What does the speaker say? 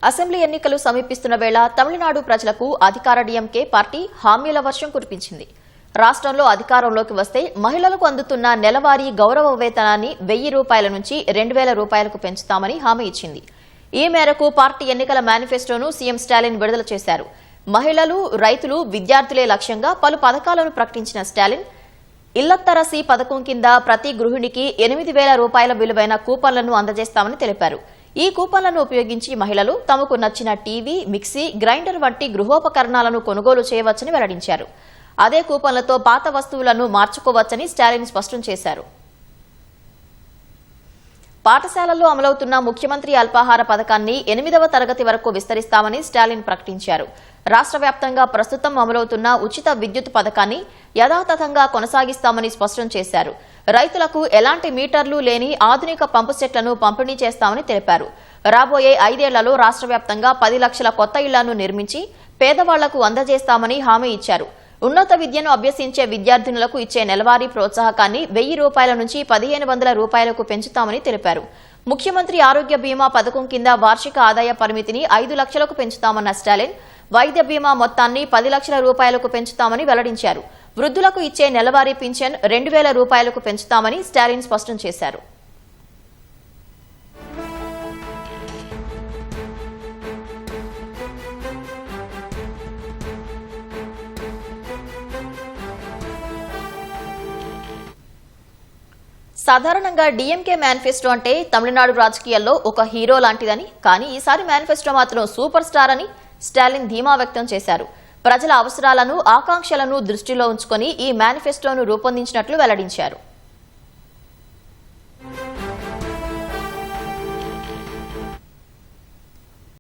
Assembly ఎన్నికలు సమీపిస్తున్న వేళ తమిళనాడు ప్రజలకు అధికార డీఎంకే పార్టీ హామీల వర్షం కురిపించింది. రాష్ట్రంలో అధికారంలోకి వస్తే మహిళలకు అందుతున్న నెలవారీ గౌరవ వేతనాన్ని 1000 రూపాయల నుంచి 2000 రూపాయలకు పెంచుతామని హామీ ఇచ్చింది. ఈ మేరకు పార్టీ ఎన్నికల మేనిఫెస్టోను సీఎం స్టాలిన్ విడుదల చేశారు. మహిళలు, రైతులు, విద్యార్థులే లక్ష్యంగా పలు పథకాలను ప్రకటించిన స్టాలిన్ ఇల్లత్తరసి పథకం కింద ప్రతి గృహిణికి 8000 రూపాయల విలువైన కూపన్లను అందజేస్తామని తెలిపారు. ఈ కూపన్లను ఉపయోగించి మహిళలు తమకు నచ్చిన టీవీ, మిక్సీ, గ్రైండర్ వంటి గృహోపకరణాలను కొనుగోలు చేయవచ్చని వెల్లడించారు. అదే కూపన్లతో పాత వస్తువులను మార్చుకోవచ్చని స్టాలిన్ స్పష్టం చేశారు. పాఠశాలల్లో అమలవుతున్న ముఖ్యమంత్రి అల్పాహార పథకాన్ని 8వ తరగతి వరకు విస్తరిస్తామని స్టాలిన్ ప్రకటించారు. రాష్ట్ర వ్యాప్తంగా ప్రస్తుతం అమలవుతున్న ఉచిత విద్యుత్ పథకాన్ని యథాతథంగా కొనసాగిస్తామని స్పష్టం చేశారు. రైతులకు ఎలాంటి మీటర్లు లేని ఆధునిక పంపు సెట్లను పంపిణీ చేస్తామని తెలిపారు. రాబోయే 5 ఏళ్లలో రాష్ట్ర వ్యాప్తంగా 10 లక్షల కొత్త ఇళ్లను నిర్మించి పేదవాళ్లకు అందజేస్తామని హామీ ఇచ్చారు. ఉన్నత విద్యను అభ్యసించే విద్యార్థినులకు ఇచ్చే నెలవారీ ప్రోత్సాహకాన్ని 1000 రూపాయల నుంచి 1500 రూపాయలకు పెంచుతామని తెలిపారు. ముఖ్యమంత్రి ఆరోగ్య బీమా పథకం కింద వార్షిక ఆదాయ పరిమితిని 5 లక్షలకు పెంచుతామన్న స్టాలిన్ వైద్య బీమా మొత్తాన్ని 10 లక్షల రూపాయలకు పెంచుతామని వెల్లడించారు. వృద్ధులకు ఇచ్చే నెలవారీ పింఛన్ 2000 రూపాయలకు పెంచుతామని స్టాలిన్ స్పష్టం చేశారు. సాధారణంగా డీఎంకే మేనిఫెస్టో అంటే తమిళనాడు రాజకీయాల్లో ఒక హీరో లాంటిదని, కానీ ఈసారి మేనిఫెస్టో మాత్రం సూపర్ స్టార్ అని స్టాలిన్ ధీమా వ్యక్తం చేశారు. ప్రజల అవసరాలను, ఆకాంక్షలను దృష్టిలో ఉంచుకొని ఈ మేనిఫెస్టోను రూపొందించినట్లు వెల్లడించారు.